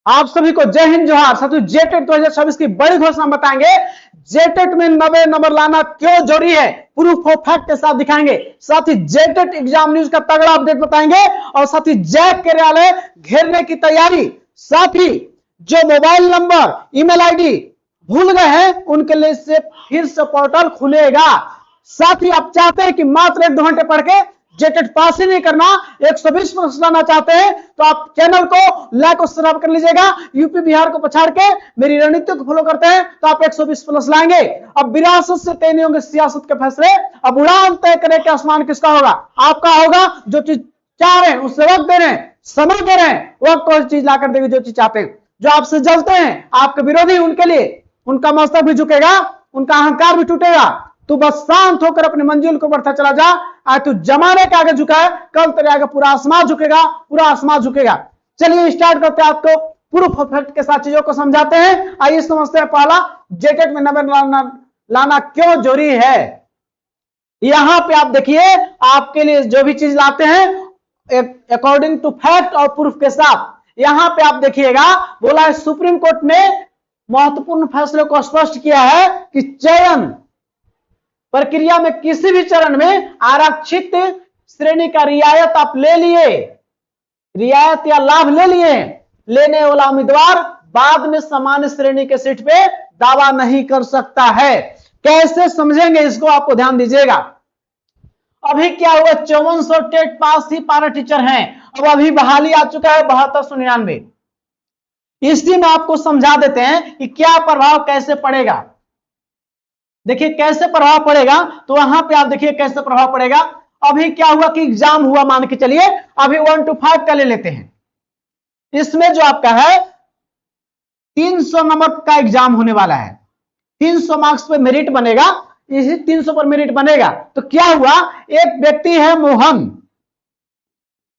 आप सभी को जय हिंद जोहार। साथियों, जेटेट 2024 की बड़ी घोषणा बताएंगे। जेटेट में 90 नंबर लाना क्यों जरूरी है, प्रूफ ऑफ फैक्ट के साथ दिखाएंगे। साथ ही जेटेट एग्जाम न्यूज का तगड़ा अपडेट बताएंगे और साथ ही जैक कार्यालय घेरने की तैयारी। साथ ही जो मोबाइल नंबर, ईमेल आईडी भूल गए हैं उनके लिए से फिर से पोर्टल खुलेगा। साथ ही आप चाहते हैं कि मात्र 1-2 घंटे पढ़ के जेटेट पास ही नहीं करना, 120 प्लस लाना चाहते हैं तो आप चैनल को लाइक और सब्सक्राइब कर लीजिएगा। यूपी बिहार को पछाड़ के मेरी रणनीति को फॉलो करते हैं तो आप 120 प्लस लाएंगे। अब विरासत से तय नहीं होंगे सियासत के फैसले। अब उड़ान तय करें कि आसमान किसका होगा, आपका होगा। जो चीज चाह रहे हैं उससे वक्त दे रहे हैं, समय दे रहे हैं, वक्त कोई चीज ला कर देगी जो चीज चाहते हैं। जो आपसे जलते हैं, आपके विरोधी, उनके लिए उनका मस्तक भी झुकेगा, उनका अहंकार भी टूटेगा। तू बस शांत होकर अपनी मंजिल को बढ़ता चला जा। आज तू जमाने के आगे झुका है, कल तेरे आगे पूरा आसमान झुकेगा, पूरा आसमान झुकेगा। चलिए स्टार्ट करते हैं, आपको प्रूफ ऑफ फैक्ट के साथ चीजों को समझाते हैं। आइए समझते हैं पहला, जेटेट में नंबर लाना क्यों जरूरी है। यहां पे आप देखिए, आपके लिए जो भी चीज लाते हैं अकॉर्डिंग टू फैक्ट और प्रूफ के साथ। यहां पे आप देखिएगा, बोला है सुप्रीम कोर्ट ने महत्वपूर्ण फैसले को स्पष्ट किया है कि चयन प्रक्रिया में किसी भी चरण में आरक्षित श्रेणी का रियायत आप ले लिए, रियायत या लाभ ले लिए, लेने वाला उम्मीदवार बाद में सामान्य श्रेणी के सीट पे दावा नहीं कर सकता है। कैसे समझेंगे इसको, आपको ध्यान दीजिएगा। अभी क्या हुआ, 5400 टेट पास ही पारा टीचर हैं। अब अभी बहाली आ चुका है 7299। इसी में आपको समझा देते हैं कि क्या प्रभाव कैसे पड़ेगा। देखिए कैसे प्रभाव पड़ेगा, तो वहां पे आप देखिए कैसे प्रभाव पड़ेगा। अभी क्या हुआ कि एग्जाम हुआ, मान के चलिए अभी 1 to 5 का ले लेते हैं। इसमें जो आपका है 300 नंबर का एग्जाम होने वाला है। 300 मार्क्स पे मेरिट बनेगा, इसी 300 पर मेरिट बनेगा। तो क्या हुआ, एक व्यक्ति है मोहन,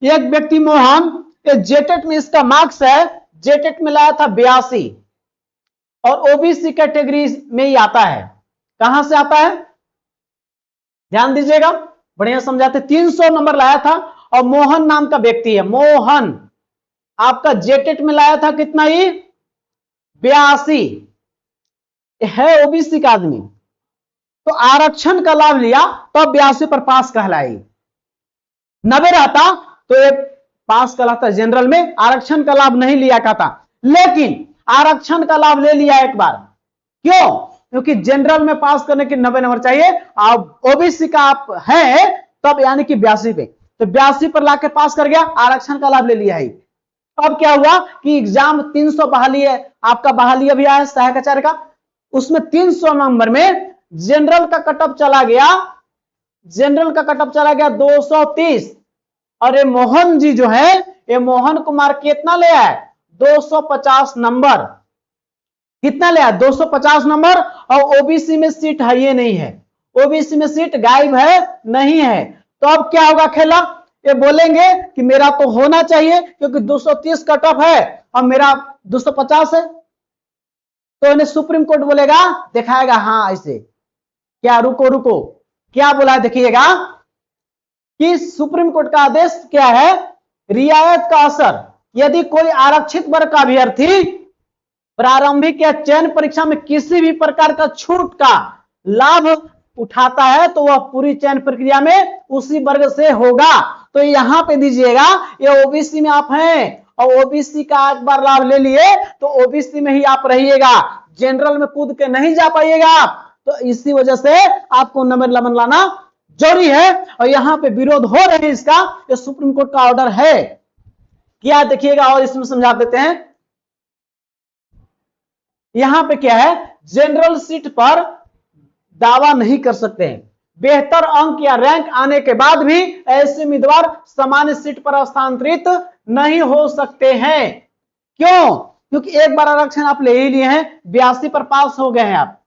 एक व्यक्ति मोहन, जेटेट में इसका मार्क्स है, जेटेट में लाया था 82 और ओबीसी कैटेगरी में ही आता है। कहां से आता है, ध्यान दीजिएगा, बढ़िया समझाते। 300 नंबर लाया था और मोहन नाम का व्यक्ति है। मोहन आपका जेटेट में लाया था कितना ही, 82 है, ओबीसी का आदमी। तो आरक्षण का लाभ लिया तो 82 पर पास कहलाई। 90 रहता तो ये पास कहलाता जनरल में, आरक्षण का लाभ नहीं लिया कहता। लेकिन आरक्षण का लाभ ले लिया एक बार। क्यों, क्योंकि जनरल में पास करने के 90 नंबर चाहिए, आप ओबीसी का आप है तब यानी कि 82 पे, तो 82 पर लाके पास कर गया, आरक्षण का लाभ ले लिया है। अब क्या हुआ कि एग्जाम 300 बहाली है, आपका बहाली अभी आया सहायक आचार्य का, उसमें 300 नंबर में जनरल का कटअप चला गया, जनरल का कटअप चला गया 230। और ये मोहन जी जो है, ये मोहन कुमार कितना ले आए, 250 नंबर। कितना ले आया, 250 नंबर। और ओबीसी में सीट है ये नहीं है, ओबीसी में सीट गायब है, नहीं है। तो अब क्या होगा खेला, ये बोलेंगे कि मेरा तो होना चाहिए क्योंकि 230 कट ऑफ है और मेरा 250 है। तो इन्हें सुप्रीम कोर्ट बोलेगा, दिखाएगा हाँ ऐसे, क्या रुको रुको, क्या बोला है देखिएगा कि सुप्रीम कोर्ट का आदेश क्या है, रियायत का असर, यदि कोई आरक्षित वर्ग का अभ्यर्थी प्रारंभिक या चयन परीक्षा में किसी भी प्रकार का छूट का लाभ उठाता है तो वह पूरी चयन प्रक्रिया में उसी वर्ग से होगा। तो यहां पे दीजिएगा, ये ओबीसी में आप हैं और ओबीसी का एक बार लाभ ले लिए तो ओबीसी में ही आप रहिएगा, जनरल में कूद के नहीं जा पाइएगा आप। तो इसी वजह से आपको नंबर लमन लाना जरूरी है। और यहां पे विरोध हो रहे हैं इसका, ये सुप्रीम कोर्ट का ऑर्डर है। क्या देखिएगा और इसमें समझा देते हैं। यहां पे क्या है, जनरल सीट पर दावा नहीं कर सकते हैं। बेहतर अंक या रैंक आने के बाद भी ऐसे उम्मीदवार सामान्य सीट पर स्थानांतरित नहीं हो सकते हैं। क्यों, क्योंकि एक बार आरक्षण आप ले ही लिए हैं, 82 पर पास हो गए हैं आप,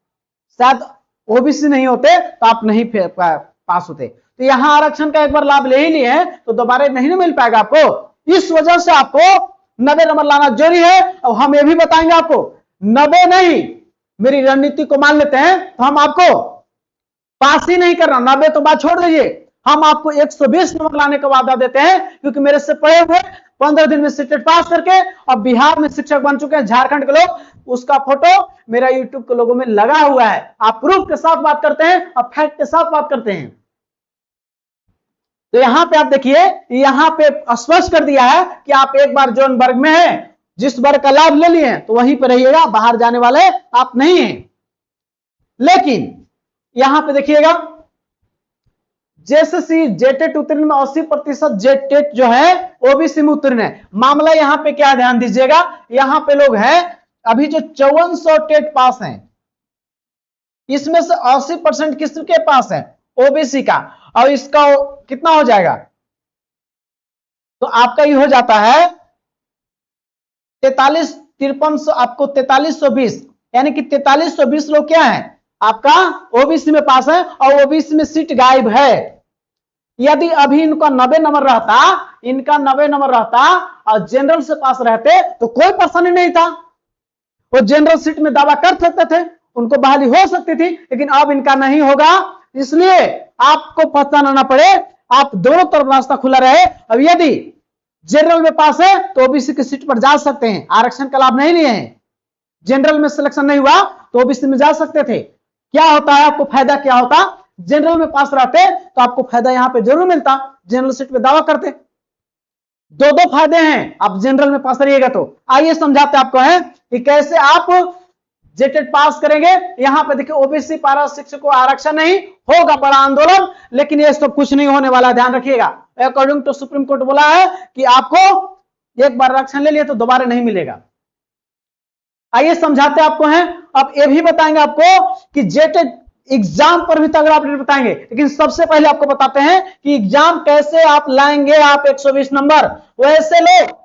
शायद ओबीसी नहीं होते तो आप नहीं पास होते। तो यहां आरक्षण का एक बार लाभ ले ही लिए हैं तो दोबारा नहीं मिल पाएगा आपको। इस वजह से आपको 90 नंबर लाना जरूरी है। और हम ये भी बताएंगे आपको, 90 नहीं, मेरी रणनीति को मान लेते हैं तो हम आपको पास ही नहीं करना, 90 तो बात छोड़ दीजिए, हम आपको 120 नंबर लाने का वादा देते हैं, क्योंकि मेरे से पढ़े हुए 15 दिन में सीटेट पास करके अब बिहार में शिक्षक बन चुके हैं झारखंड के लोग, उसका फोटो मेरा यूट्यूब के लोगों में लगा हुआ है। आप प्रूफ के साथ बात करते हैं, आप फैक्ट के साथ बात करते हैं। तो यहां पे आप देखिए, यहां पे स्पष्ट कर दिया है कि आप एक बार जोन वर्ग में हैं, जिस वर्ग का लाभ ले लिए तो वहीं पर रहिएगा, बाहर जाने वाले आप नहीं हैं। लेकिन यहां पे देखिएगा, जेएसएससी जेटेट उत्तीर्ण में 80% जेटेट जो है ओबीसी में उत्तीर्ण है। मामला यहां पे क्या ध्यान दीजिएगा, यहां पे लोग हैं अभी जो 5400 टेट पास हैं, इसमें से 80% किसके पास है, ओबीसी का, और इसका कितना हो जाएगा, तो आपका ये हो जाता है 43-53, आपको 4320, यानी कि 4320 लोग क्या है आपका ओबीसी में पास है, और ओबीसी में सीट गायब है। यदि अभी इनका 90 नंबर रहता, इनका 90 नंबर रहता और जनरल से पास रहते तो कोई परेशानी नहीं था, वो जनरल सीट में दावा कर सकते थे, उनको बहाली हो सकती थी, लेकिन अब इनका नहीं होगा। इसलिए आपको पहचानना ना पड़े, आप दोनों तरफ रास्ता खुला रहे। अब यदि जनरल में पास है तो ओबीसी की सीट पर जा सकते हैं, आरक्षण का लाभ नहीं लिए हैं, जनरल में सिलेक्शन नहीं हुआ तो ओबीसी में जा सकते थे। क्या होता है, आपको फायदा क्या होता, जनरल में पास रहते तो आपको फायदा यहां पे जरूर मिलता, जनरल सीट में दावा करते। दो फायदे हैं आप जनरल में पास रहिएगा तो। आइए समझाते आपको है कि कैसे आप जेटेट पास करेंगे। यहां पे देखिए, ओबीसी पारा शिक्षक को आरक्षण नहीं होगा, बड़ा आंदोलन, लेकिन ये सब कुछ नहीं होने वाला, ध्यान रखिएगा। अकॉर्डिंग टू सुप्रीम कोर्ट बोला है कि आपको एक बार आरक्षण ले लिया तो दोबारा नहीं मिलेगा। आइए समझाते आपको हैं। अब ये भी बताएंगे आपको कि जेटेट एग्जाम पर भी तगड़ा अपडेट बताएंगे, लेकिन सबसे पहले आपको बताते हैं कि एग्जाम कैसे आप लाएंगे आप 120 नंबर। वैसे लोग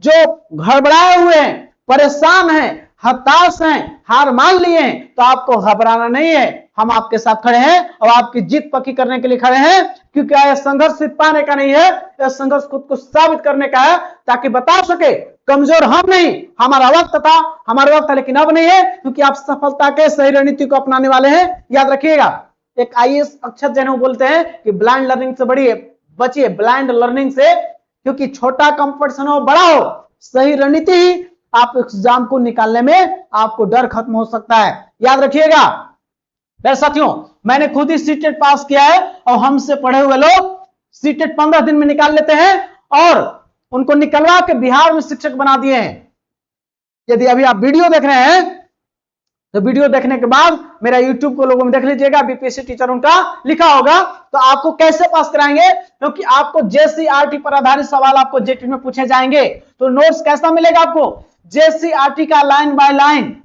जो घबराए हुए हैं, परेशान हैं, हताश हैं, हार मान लिए हैं, तो आपको घबराना नहीं है, हम आपके साथ खड़े हैं और आपकी जीत पक्की करने के लिए खड़े हैं। क्योंकि यह संघर्ष सिर्फ पाने का नहीं है, यह संघर्ष खुद को साबित करने का है, ताकि बता सके कमजोर हम नहीं, हमारा वक्त था, हमारा वक्त था, लेकिन अब नहीं है, क्योंकि आप सफलता के सही रणनीति को अपनाने वाले हैं। याद रखिएगा, एक आईएएस अक्षर जैन बोलते हैं कि ब्लाइंड लर्निंग से बचिए, ब्लाइंड लर्निंग से, क्योंकि छोटा कंपटीशन हो बड़ा हो, सही रणनीति ही आप एग्जाम को निकालने में आपको डर खत्म हो सकता है। याद रखिएगा मेरे साथियों, मैंने खुद ही सीटेट पास किया है, और हमसे पढ़े हुए लोग सीटेट 15 दिन में निकाल लेते हैं और उनको निकलवा के बिहार में शिक्षक बना दिए हैं। यदि अभी आप वीडियो देख रहे हैं तो वीडियो देखने के बाद मेरा यूट्यूब को लोगों में देख लीजिएगा, बीपीएससी टीचर उनका लिखा होगा, तो आपको कैसे पास कराएंगे, क्योंकि आपको जेसीआरटी पर आधारित सवाल आपको जेटेट में पूछे जाएंगे। तो नोट्स कैसा मिलेगा आपको, जेसीआरटी का लाइन बाय लाइन।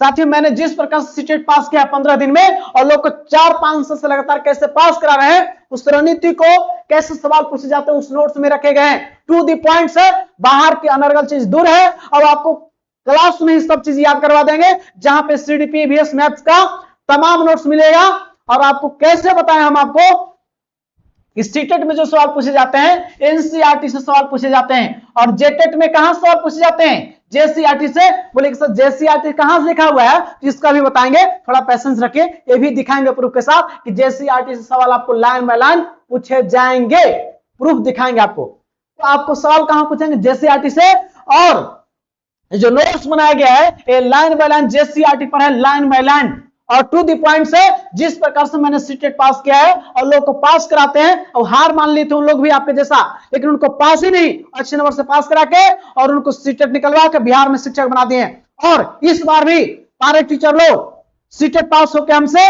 साथियों, मैंने जिस प्रकार से सीटेट पास किया 15 दिन में, और लोग को 4-5 से लगातार कैसे पास करा रहे हैं, उस रणनीति को कैसे सवाल पूछे जाते हैं उस नोट्स में रखे गए हैं। टू दी पॉइंट्स है, बाहर की अनर्गल चीज दूर है, और आपको क्लास में ही सब चीज याद करवा देंगे, जहां पे सीडीपी ईवीएस मैथ्स का तमाम नोट्स मिलेगा। और आपको कैसे बताएं हम आपको कि सीटेट में जो सवाल पूछे जाते हैं एनसीईआरटी से सवाल पूछे जाते हैं, और जेटेट में कहां सवाल पूछे जाते हैं, जेसीआरटी से। बोले सर जेसीआरटी कहां से लिखा हुआ है, इसका भी बताएंगे, थोड़ा पेशेंस रखिए, ये भी दिखाएंगे प्रूफ के साथ कि जेसीआरटी से सवाल आपको लाइन बाय लाइन पूछे जाएंगे, प्रूफ दिखाएंगे आपको। तो आपको सवाल कहां पूछेंगे, जेसीआरटी से, और जो नोट्स बनाया गया है ये लाइन बाय लाइन जेसीआरटी पर है, लाइन बाय लाइन, और टू दी पॉइंट से। जिस प्रकार से मैंने सीटेट पास किया है और लोग को पास कराते हैं, और हार मान ली थी उन लोग भी आपके जैसा, लेकिन उनको पास ही नहीं, अच्छे नंबर से पास करा के और उनको सीटेट निकलवा के बिहार में शिक्षक बना दिए। और इस बार भी सारे टीचर लोग सीटेट पास होकर हमसे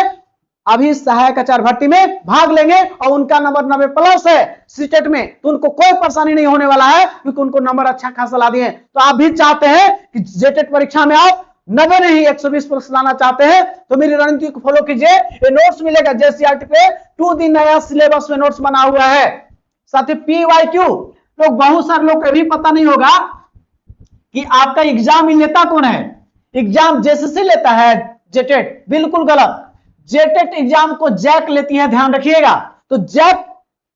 अभी सहायक आचार्य भर्ती में भाग लेंगे, और उनका नंबर 90+ है सीटेट में, तो उनको कोई परेशानी नहीं होने वाला है, क्योंकि उनको नंबर अच्छा खासा ला दिए। तो आप भी चाहते हैं कि जेटेट परीक्षा में आप 90 नहीं 120 लाना चाहते हैं, तो मेरी रणनीति को फॉलो कीजिए। ये नोट्स मिलेगा जेसीआरटी पे, 2 दिन नया सिलेबस में नोट्स बना हुआ है। साथ ही पीवाईक्यू, लोग बहुत सारे लोग को भी पता नहीं होगा कि आपका एग्जाम लेता कौन है। एग्जाम जेएसएससी लेता है जेटेट, बिल्कुल गलत। जेटेट एग्जाम को जैक लेती है, ध्यान रखिएगा। तो जैक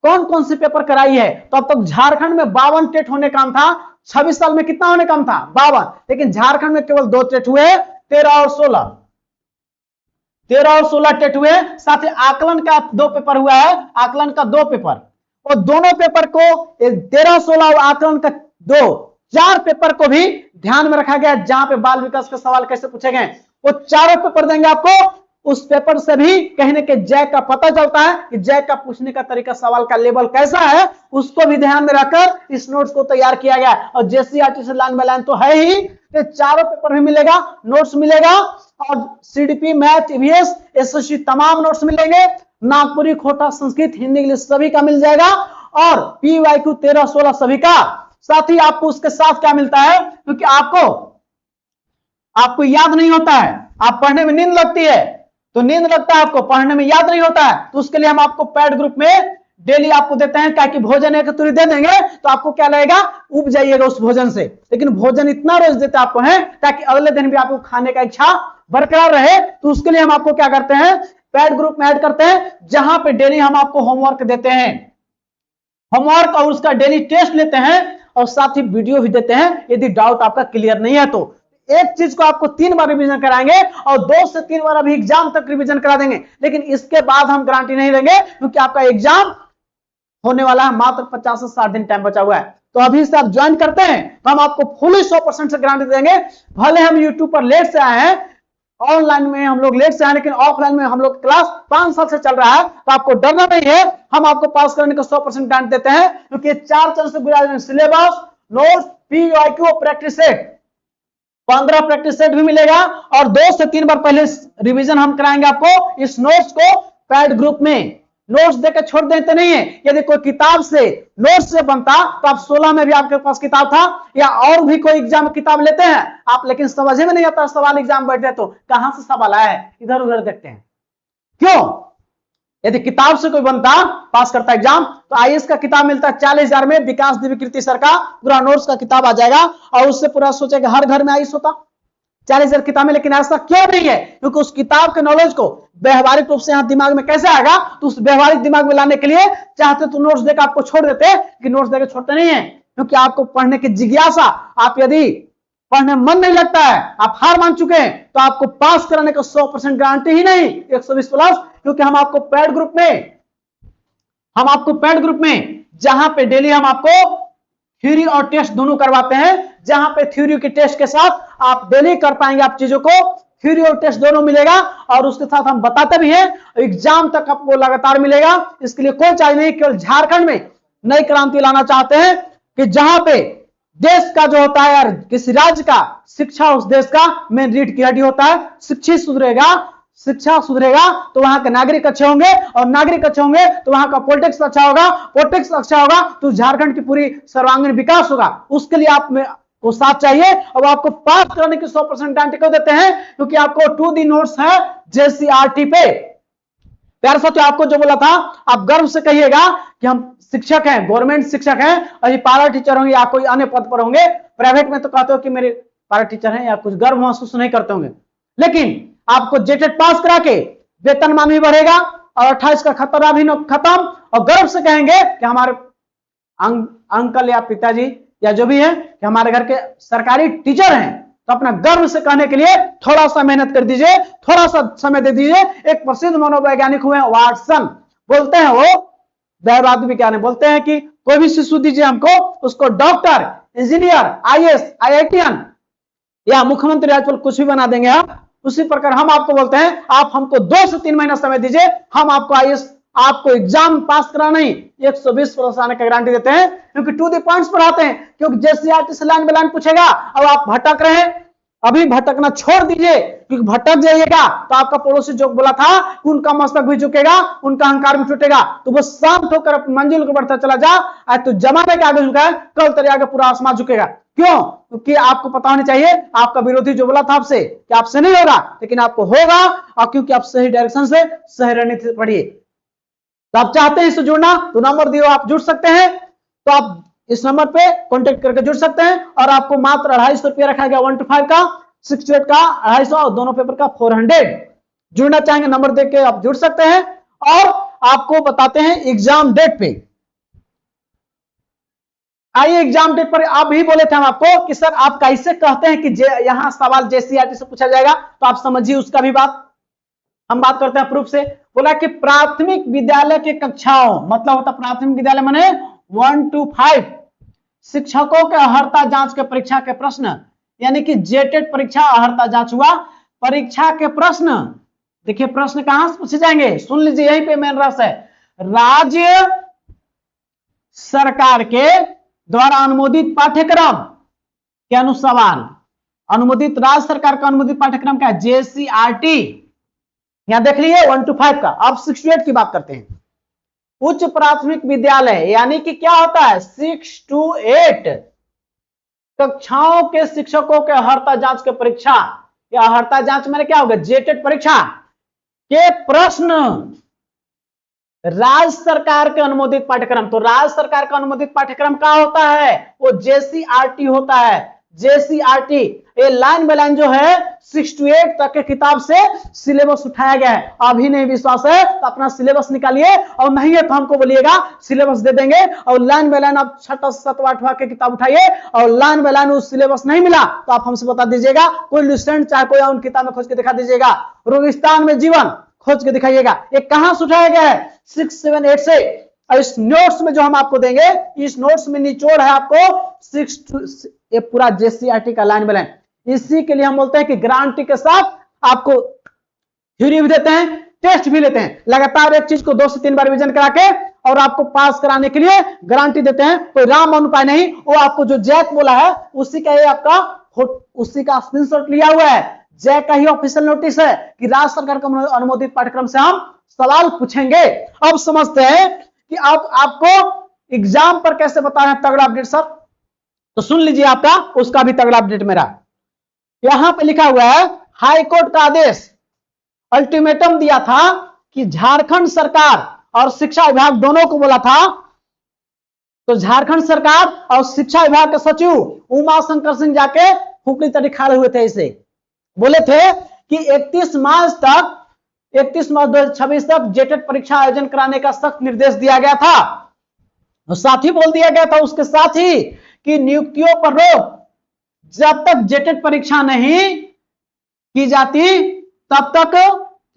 कौन कौन से पेपर कराई है, तो अब तक झारखंड में 52 टेट होने काम था, 26 साल में कितना होने काम था, 52, लेकिन झारखंड में केवल 2 टेट हुए, 13 और 16। 13 और 16 टेट हुए, साथ ही आकलन का 2 पेपर हुआ है, आकलन का 2 पेपर, और दोनों पेपर को 13, 16 और आकलन का 4 पेपर को भी ध्यान में रखा गया, जहां पे बाल विकास के सवाल कैसे पूछे गए वो चारों पेपर देंगे आपको। उस पेपर से भी कहीं ना कहीं जैक का पता चलता है कि जैक का पूछने का तरीका, सवाल का लेवल कैसा है, उसको भी ध्यान में रखकर इस नोट्स को तैयार किया गया। और जेसीईआरटी से लाइन बाय लाइन तो है ही, तो चारों पेपर भी मिलेगा, नोट्स मिलेगा, और सीडीपी, मैथ, ईवीएस, एसएससी तमाम नोट्स मिलेंगे, नागपुरी, खोटा, संस्कृत, हिंदी, इंग्लिश सभी का मिल जाएगा, और पीवाईक्यू 13, 16 सभी का। साथ ही आपको उसके साथ क्या मिलता है, क्योंकि आपको याद नहीं होता है, आप पढ़ने में नींद लगती है, तो नींद लगता है आपको, पढ़ने में याद नहीं होता है, तो उसके लिए हम आपको पैड ग्रुप में डेली आपको देते हैं, ताकि भोजन एक तुरी दे देंगे तो आपको क्या लगेगा, उब जाइएगा उस भोजन से, लेकिन भोजन इतना रोज देते आपको है ताकि अगले दिन भी आपको खाने का इच्छा बरकरार रहे। तो उसके लिए हम आपको क्या करते हैं, पैड ग्रुप में ऐड करते हैं, जहां पे डेली हम आपको होमवर्क देते हैं, होमवर्क और उसका डेली टेस्ट लेते हैं, और साथ ही वीडियो भी देते हैं यदि डाउट आपका क्लियर नहीं है तो। एक चीज को आपको 3 बार रिवीजन कराएंगे, और 2 से 3 बार अभी एग्जाम तक रिवीजन करा देंगे, लेकिन इसके बाद हम गारंटी नहीं देंगे, क्योंकि आपका एग्जाम होने वाला है, मात्र 50 से 60 दिन टाइम बचा हुआ है। तो अभी से आप ज्वाइन करते हैं तो हम आपको फुली 100% से गारंटी देंगे। भले हम यूट्यूब पर लेट से आए हैं, ऑनलाइन में हम लोग लेट से आए, लेकिन ऑफलाइन में हम लोग क्लास 5 साल से चल रहा है, तो आपको डरना नहीं है, हम आपको पास करने का 100% गारंटी देते हैं, क्योंकि 4 चरण से गुजरा syllabus, notes, PYQ, practice set, 15 practice set भी मिलेगा, और 2 से 3 बार पहले रिवीजन हम कराएंगे आपको इस नोट्स को पैड ग्रुप में। नोट्स देकर छोड़ देते नहीं है, यदि कोई किताब से नोट्स से बनता तो आप 16 में भी आपके पास किताब था, या और भी कोई एग्जाम किताब लेते हैं आप, लेकिन समझ में नहीं आता, सवाल एग्जाम बैठते तो कहां से सवाल आया है, इधर उधर देखते हैं, क्यों? यदि किताब से कोई बनता, पास करता एग्जाम, तो आईएएस का किताब मिलता है 40,000 में, विकास दिव्यकीर्ति सर का पूरा नोट्स का किताब आ जाएगा, और उससे पूरा सोचेगा हर घर में आईएएस होता 40,000 किताब में। लेकिन ऐसा क्यों नहीं है, क्योंकि उस किताब के नॉलेज को व्यवहारिक रूप से यहां दिमाग में कैसे आएगा, तो उस व्यवहारिक दिमाग में लाने के लिए चाहते तो नोट्स देकर आपको छोड़ देते, कि नोट्स देकर छोड़ते नहीं है, क्योंकि आपको पढ़ने की जिज्ञासा, आप यदि पढ़ने मन नहीं लगता है, आप हार मान चुके हैं, तो आपको पास कराने का 100% गारंटी ही नहीं 120 प्लस, क्योंकि हम आपको पैड ग्रुप में जहां पे डेली हम आपको थ्योरी और टेस्ट दोनों करवाते हैं, जहां पे थ्योरी के टेस्ट के साथ आप डेली कर पाएंगे आप चीजों को, थ्योरी और टेस्ट दोनों मिलेगा, और उसके साथ हम बताते भी हैं, एग्जाम तक आपको लगातार मिलेगा। इसके लिए कोई चार्ज नहीं, केवल झारखंड में नई क्रांति लाना चाहते हैं, कि जहां पे देश का जो होता है यार, किसी राज्य का शिक्षा उस देश का मेन रीढ़ की हड्डी होता है। शिक्षा सुधरेगा तो वहां के नागरिक अच्छे होंगे, और नागरिक अच्छे होंगे तो वहां का पॉलिटिक्स अच्छा होगा, पॉलिटिक्स अच्छा होगा तो झारखंड की पूरी सर्वांगीण विकास होगा। उसके लिए आप में वो साथ चाहिए, और आपको पास करने की 100% गारंटी क्यों देते हैं, क्योंकि आपको 2D नोट्स है जेसीईआरटी पे। प्यारे साथियों, आपको जो बोला था, आप गर्व से कहिएगा कि हम शिक्षक हैं, गवर्नमेंट शिक्षक हैं, और ये पारा टीचर होंगे या कोई अन्य पद पर होंगे, प्राइवेट में तो कहते हो कि मेरे पारा टीचर हैं, या कुछ गर्व महसूस नहीं करते होंगे, लेकिन आपको जेटेट पास करा के वेतनमान भी बढ़ेगा, और 28 का खतरा भी खत्म, और गर्व से कहेंगे कि हमारे अंकल या पिताजी या जो भी है कि हमारे घर के सरकारी टीचर हैं। तो अपना गर्व से कहने के लिए थोड़ा सा मेहनत कर दीजिए, थोड़ा सा समय दे दीजिए। एक प्रसिद्ध मनोवैज्ञानिक हुए वाटसन, बोलते हैं वो दैवाद विज्ञान बोलते हैं कि कोई भी शिशु दीजिए हमको, उसको डॉक्टर, इंजीनियर, आईएएस, आईआईटीएन या मुख्यमंत्री राज्यपाल कुछ भी बना देंगे आप। उसी प्रकार हम आपको बोलते हैं, आप हमको 2 से 3 महीना समय दीजिए, हम आपको आईएएस, आपको एग्जाम पास कराना ही 120% आने की गारंटी देते हैं, क्योंकि टू द पॉइंट्स पढ़ाते हैं। क्योंकि जेसीईआरटी से लाइन बाय लाइन पूछेगा, अब आप भटक रहे हैं, अभी भटकना छोड़ दीजिए, क्योंकि भटक जाइएगा तो आपका पड़ोसी जो बोला था उनका मस्तक भी झुकेगा, उनका अहंकार भी टूटेगा, तो वो शांत होकर मंजिल को बढ़ता चला जा। आज तो जमाने के आगे झुका है, कल तेरे आगे पूरा आसमान झुकेगा। क्यों? क्योंकि आपको पता होना चाहिए, आपका विरोधी जो बोला था आपसे कि आपसे नहीं होगा, लेकिन आपको होगा, और क्योंकि आप सही डायरेक्शन से सही रणनीति से पढ़िए। तो आप चाहते हैं इससे जुड़ना, तो नंबर दियो, आप जुड़ सकते हैं। तो आप इस नंबर पे कांटेक्ट करके जुड़ सकते हैं, और आपको मात्र 250 रुपया रखा गया 1 to 5 का, 6 to 8 का 250, और दोनों पेपर का 400। जुड़ना चाहेंगे नंबर देख के आप जुड़ सकते हैं। और आपको बताते हैं एग्जाम डेट पे, आइए एग्जाम डेट पर। आप भी बोले थे हम आपको कि सर आप कैसे कहते हैं कि यहां सवाल जेसीईआरटी से पूछा जाएगा, तो आप समझिए उसका भी बात। हम बात करते हैं प्रूफ से। बोला कि प्राथमिक विद्यालय के कक्षाओं, मतलब होता प्राथमिक विद्यालय माने 1 to 5 शिक्षकों के अहर्ता जांच के परीक्षा के प्रश्न, यानी कि जेटेट परीक्षा अहर्ता जांच हुआ, परीक्षा के प्रश्न। देखिए प्रश्न कहां से पूछे जाएंगे, सुन लीजिए, यहीं पे मेन रस है। राज्य सरकार के द्वारा अनुमोदित पाठ्यक्रम के अनुसार, अनुमोदित राज्य सरकार का अनुमोदित पाठ्यक्रम क्या है, JCRT। यहां देख लीजिए 1 to 5 का। अब 6 to 8 की बात करते हैं। उच्च प्राथमिक विद्यालय यानी कि क्या होता है, 6 to 8 कक्षाओं के शिक्षकों के अहर्ता जांच के परीक्षा, या अहर्ता जांच मैंने क्या होगा, जेटेट परीक्षा के प्रश्न राज्य सरकार के अनुमोदित पाठ्यक्रम। तो राज्य सरकार का अनुमोदित पाठ्यक्रम क्या होता है, वो JCRT होता है। JCRT ये लाइन बाय लाइन जो है 6 to 8 तक के किताब से सिलेबस उठाया गया है। अभी नहीं विश्वास है तो अपना सिलेबस निकालिए, और नहीं है तो हमको बोलिएगा, सिलेबस दे देंगे। और लाइन बाय लाइन आप 6, 7, 8 के किताब उठाइए, और लाइन बाय लाइन उस सिलेबस नहीं मिला तो आप हमसे बता दीजिएगा, कोई लुसेंट चाहे कोई उन किताब में खोज के दिखा दीजिएगा। रेगिस्तान में जीवन खोज के दिखाइएगा, ये कहां से उठाया गया है, 6, 7, 8 से। और इस नोट्स में जो हम आपको देंगे, इस नोट्स में निचोड़ है आपको 6 to, ये पूरा JCRT का लाइन बाय लाइन। इसी के लिए हम बोलते हैं कि गारंटी के साथ आपको थ्योरी भी देते हैं, टेस्ट भी लेते हैं। लगातार एक चीज को 2 से 3 बार रिवीजन करा के और आपको पास कराने के लिए गारंटी देते हैं। कोई राम उपाय नहीं, वो आपको जो जैक बोला है उसी का ये आपका उसी का स्क्रीनशॉट लिया हुआ है। जैक का ही ऑफिशियल नोटिस है कि राज्य सरकार का अनुमोदित पाठ्यक्रम से हम सवाल पूछेंगे। अब समझते हैं कि अब आपको एग्जाम पर कैसे बता रहे हैं तगड़ा अपडेट सर। तो सुन लीजिए, आपका उसका भी तगड़ा अपडेट मेरा यहां पे लिखा हुआ है। हाई कोर्ट का आदेश, अल्टीमेटम दिया था कि झारखंड सरकार और शिक्षा विभाग दोनों को बोला था। तो झारखंड सरकार और शिक्षा विभाग के सचिव उमा शंकर सिंह जाके फूकनी तरी खाड़े हुए थे, इसे बोले थे कि 31 मार्च 2026 तक जेटेट परीक्षा आयोजन कराने का सख्त निर्देश दिया गया था। और साथ ही बोल दिया गया था उसके साथ ही कि नियुक्तियों पर रोक, जब तक जेटेट परीक्षा नहीं की जाती तब तक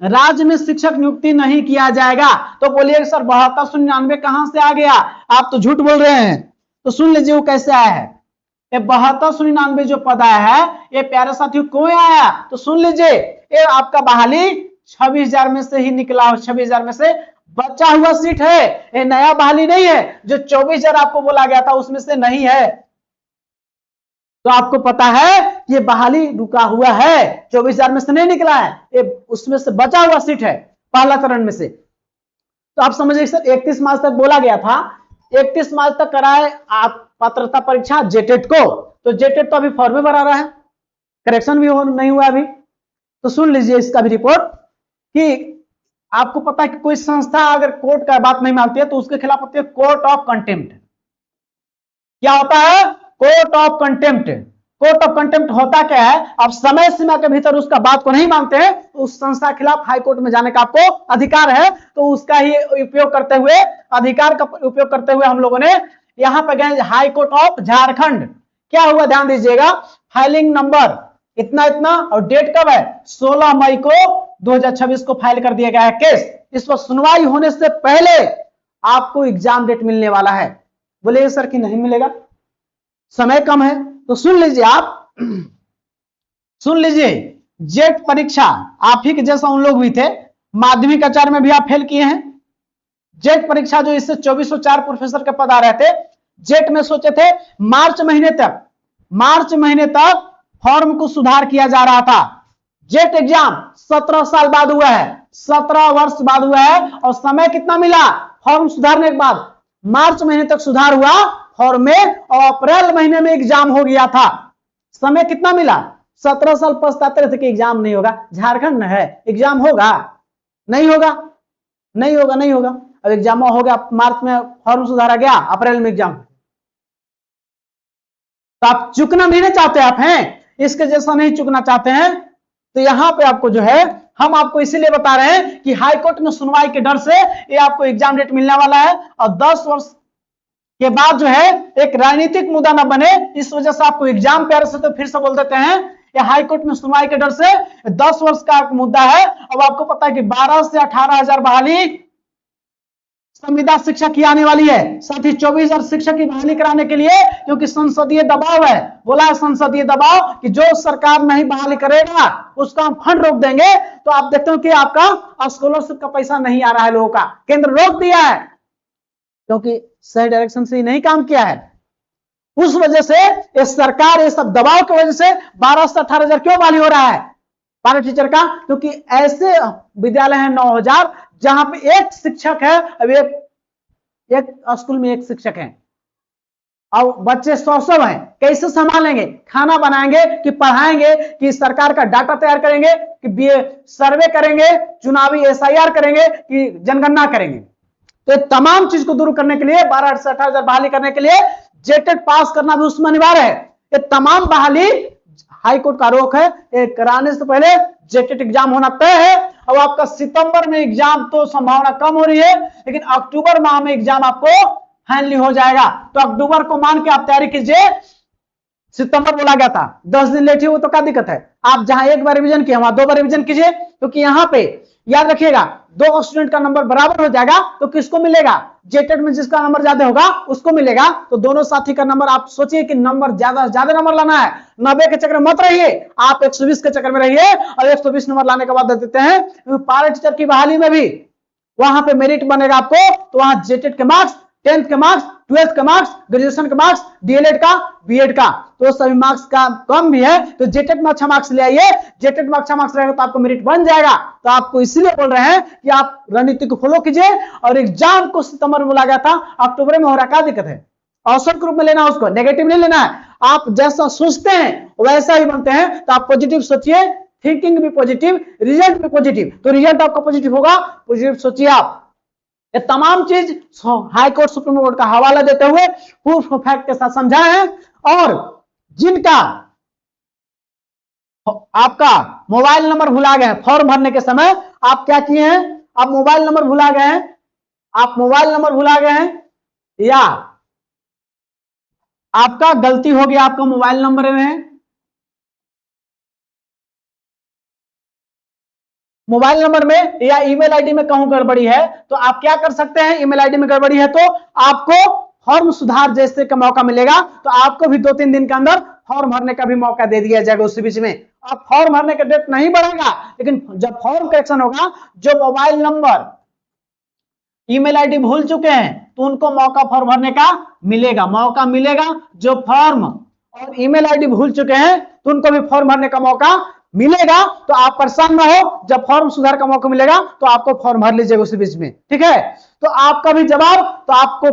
राज्य में शिक्षक नियुक्ति नहीं किया जाएगा। तो बोलिए सर 7299 कहां से आ गया, आप तो झूठ बोल रहे हैं। तो सुन लीजिए वो कैसे आया है। ये 7299 जो पद आया है, ये प्यारे साथियों क्यों आया, तो सुन लीजिए, ये आपका बहाली 26,000 में से ही निकला, 26,000 में से बचा हुआ सीट है। ये नया बहाली नहीं है, जो 24,000 आपको बोला गया था उसमें से नहीं है। तो आपको पता है ये बहाली रुका हुआ है, 24,000 में से नहीं निकला है, ये उसमें से बचा हुआ सीट है पहला चरण में से। तो आप समझिए सर 31 मार्च तक बोला गया था, 31 मार्च तक कराए आप पात्रता परीक्षा जेटेट को। तो जेटेट तो अभी फॉर्म में भरा रहा है, करेक्शन भी नहीं हुआ अभी। तो सुन लीजिए इसका भी रिपोर्ट कि आपको पता है कि कोई संस्था अगर कोर्ट का बात नहीं मानती है तो उसके खिलाफ होती है कोर्ट ऑफ कंटेम्प्ट। क्या होता है, court of contempt. Court of contempt होता क्या है, आप समय सीमा के भीतर उसका बात को नहीं मानते हैं तो उस संस्था के खिलाफ हाई कोर्ट में जाने का आपको अधिकार है। तो उसका ही उपयोग करते हुए, अधिकार का उपयोग करते हुए हम लोगों ने यहां पर गए हाई कोर्ट ऑफ झारखंड। क्या हुआ ध्यान दीजिएगा, फाइलिंग नंबर इतना इतना और डेट कब है, 16 मई को 2026 को फाइल कर दिया गया है केस। इस पर सुनवाई होने से पहले आपको एग्जाम डेट मिलने वाला है। बोले सर कि नहीं मिलेगा, समय कम है। तो सुन लीजिए, आप सुन लीजिए, जेट परीक्षा आप ही के जैसा उन लोग भी थे, माध्यमिक आचार्य में भी आप फेल किए हैं। जेट परीक्षा जो इससे 2404 प्रोफेसर के पद आ रहे थे, जेट में सोचे थे मार्च महीने तक फॉर्म को सुधार किया जा रहा था। जेट एग्जाम 17 साल बाद हुआ है, 17 वर्ष बाद हुआ है। और समय कितना मिला फॉर्म सुधारने के बाद, मार्च महीने तक सुधार हुआ फॉर्म में और अप्रैल महीने में एग्जाम हो गया था। समय कितना मिला, 17 साल पछताते रहते कि एग्जाम नहीं होगा, झारखंड है एग्जाम होगा नहीं होगा। अब एग्जाम हो गया, मार्च में फॉर्म सुधारा गया, अप्रैल में एग्जाम। तो आप चुकना भी नहीं चाहते, आप हैं इसके जैसा नहीं चुकना चाहते हैं। तो यहां पे आपको जो है, हम आपको इसीलिए बता रहे हैं कि हाई कोर्ट में सुनवाई के डर से ये आपको एग्जाम डेट मिलने वाला है। और 10 वर्ष के बाद जो है एक राजनीतिक मुद्दा ना बने, इस वजह से आपको एग्जाम प्यारे से तो फिर से बोल देते हैं ये हाई कोर्ट में सुनवाई के डर से 10 वर्ष का मुद्दा है। अब आपको पता है कि 12 से 18,000 बहाली संविदा शिक्षा की आने वाली है, साथ ही 24,000 शिक्षक की बहाली कराने के लिए, क्योंकि संसदीय दबाव है, बोला है संसदीय दबाव कि जो सरकार नहीं बहाली करेगा उसका हम फंड रोक देंगे। तो आप देखते हो कि आपका स्कॉलरशिप का पैसा नहीं आ रहा है लोगों का, केंद्र रोक दिया है क्योंकि सही डायरेक्शन से नहीं काम किया है। उस वजह से ये सरकार ये सब दबाव की वजह से 12 से 18,000 क्यों बहाली हो रहा है पारा टीचर का, क्योंकि ऐसे विद्यालय हैं 9,000 जहां पे एक शिक्षक है। अब एक स्कूल में एक शिक्षक है और बच्चे 100 हैं, कैसे संभालेंगे? खाना बनाएंगे कि पढ़ाएंगे कि सरकार का डाटा तैयार करेंगे कि सर्वे करेंगे, चुनावी SIR करेंगे कि जनगणना करेंगे? तो ये तमाम चीज को दूर करने के लिए 12 से 18,000 बहाली करने के लिए जेटेट पास करना भी उसमें अनिवार्य है। ये तमाम बहाली हाईकोर्ट का रोक है, ये कराने से पहले जेटेट एग्जाम होना तय है। अब आपका सितंबर में एग्जाम तो संभावना कम हो रही है, लेकिन अक्टूबर माह में एग्जाम आपको फाइनली हो जाएगा। तो अक्टूबर को मान के आप तैयारी कीजिए। सितंबर बोला गया था, 10 दिन लेट हुए तो क्या दिक्कत है? आप जहां एक बार रिवीजन किए वहां 2 बार रिवीजन कीजिए, क्योंकि यहां पे याद रखिएगा 2 स्टूडेंट का नंबर बराबर हो जाएगा तो किसको मिलेगा? जेटेट में जिसका नंबर ज्यादा होगा उसको मिलेगा। तो दोनों साथी का नंबर, आप सोचिए कि नंबर ज्यादा नंबर लाना है, 90 के चक्कर में मत रहिए, आप 120 के चक्कर में रहिए। और 120 नंबर लाने के बाद दे देते हैं पारा टीचर की बहाली में भी वहां पे मेरिट बनेगा आपको, तो वहां जेटेट के मार्क्स, 10th के मार्क्स, 12th के मार्क्स, ग्रेजुएशन के मार्क्स, डीएलएड का, बीएड का, तो सभी मार्क्स का कम भी है। तो जेटेट में अच्छा मार्क्स ले आइए, जेटेट में अच्छा मार्क्स रहेगा तो आपको मेरिट बन जाएगा। तो आपको इसीलिए बोल रहे हैं कि आप रणनीति को फॉलो कीजिए। और एग्जाम को सितंबर में बोला गया था, अक्टूबर में हो रहा, क्या दिक्कत है? औसत ग्रुप में लेना, उसको नेगेटिव नहीं लेना है। आप जैसा सोचते हैं वैसा ही बनते हैं। तो आप पॉजिटिव सोचिए, थिंकिंग भी पॉजिटिव, रिजल्ट भी पॉजिटिव, तो रिजल्ट आपका पॉजिटिव होगा। पॉजिटिव सोचिए आप। ये तमाम चीज हाई कोर्ट, सुप्रीम कोर्ट का हवाला देते हुए प्रूफ ऑफ फैक्ट के साथ समझाए हैं। और जिनका आपका मोबाइल नंबर भुला गए हैं फॉर्म भरने के समय, आप क्या किए हैं? आप मोबाइल नंबर भुला गए हैं, आप मोबाइल नंबर भुला गए हैं या आपका गलती हो गया, आपका मोबाइल नंबर में मोबाइल नंबर में या ईमेल आईडी में कहूं गड़बड़ी है, तो आप क्या कर सकते हैं? ईमेल आईडी में गड़बड़ी है तो आपको फॉर्म सुधार जैसे का मौका मिलेगा। तो आपको भी 2-3 दिन के अंदर फॉर्म भरने का भी मौका दे दिया जाएगा। उसी बीच में अब फॉर्म भरने का डेट नहीं बढ़ेगा, लेकिन जब फॉर्म करेक्शन होगा, जो मोबाइल नंबर ईमेल आईडी भूल चुके हैं तो उनको मौका फॉर्म भरने का मिलेगा, मौका मिलेगा। जो फॉर्म और ईमेल आईडी भूल चुके हैं तो उनको भी फॉर्म भरने का मौका मिलेगा। तो आप परेशान ना हो, जब फॉर्म सुधार का मौका मिलेगा तो आपको फॉर्म भर लीजिएगा उसी बीच में, ठीक है? तो आपका भी जवाब, तो आपको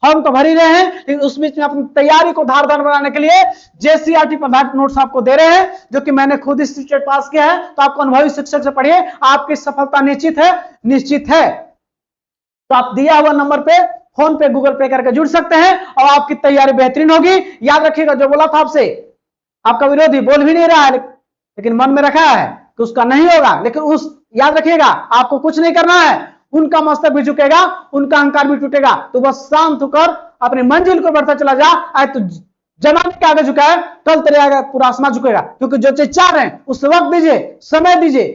फॉर्म तो भर ही रहे हैं, लेकिन उस बीच में अपनी तैयारी को धारदार बनाने के लिए JCRT पर नोट्स आपको दे रहे हैं, जो कि मैंने खुद इस टेट पास किया है। तो आपको अनुभवी शिक्षक से पढ़िए, आपकी सफलता निश्चित है, निश्चित है। तो आप दिया हुआ नंबर पे फोन पे, गूगल पे करके जुड़ सकते हैं और आपकी तैयारी बेहतरीन होगी। याद रखिएगा, जो बोला था आपसे, आपका विरोधी बोल भी नहीं रहा है लेकिन मन में रखा है कि उसका नहीं होगा, लेकिन याद रखिएगा आपको कुछ नहीं करना है। उनका मस्तक भी झुकेगा, उनका अहंकार भी टूटेगा। तो बस शांत होकर अपनी मंजिल को बढ़ता चला जा। आज तो जमाने के आगे झुका है, कल तेरे आगे पूरा आसमान झुकेगा। क्योंकि जो चीज चाह रहे हैं उस वक्त दीजिए, समय दीजिए,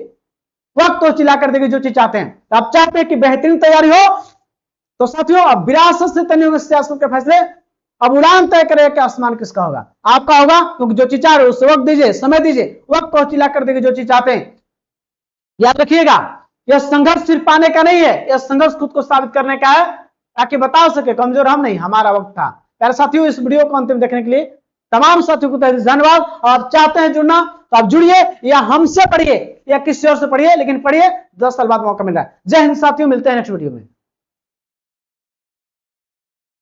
वक्त तो चिल्ला कर देंगे जो चीज चाहते हैं। तो आप चाहते हैं कि बेहतरीन तैयारी हो, तो साथियों अब विरासत से तने हुए सियासत के फैसले, अब उड़ान तय करे कि आसमान किसका होगा, आपका होगा। क्योंकि जो चीज चाह रहे हो उस वक्त दीजिए, समय दीजिए, वक्त तो चिल्ला कर देंगे जो चीज चाहते हैं। याद रखिएगा, यह संघर्ष सिर्फ पाने का नहीं है, यह संघर्ष खुद को साबित करने का है, ताकि बता सके कमजोर हम नहीं, हमारा वक्त था। प्यारे साथियों, इस वीडियो को अंतिम देखने के लिए तमाम साथियों को धन्यवाद। और चाहते हैं जुड़ना तो आप जुड़िए, या हमसे पढ़िए या किसी और से पढ़िए, लेकिन पढ़िए, 10 साल बाद मौका मिल रहा है। जय हिंद साथियों, मिलते हैं नेक्स्ट वीडियो में।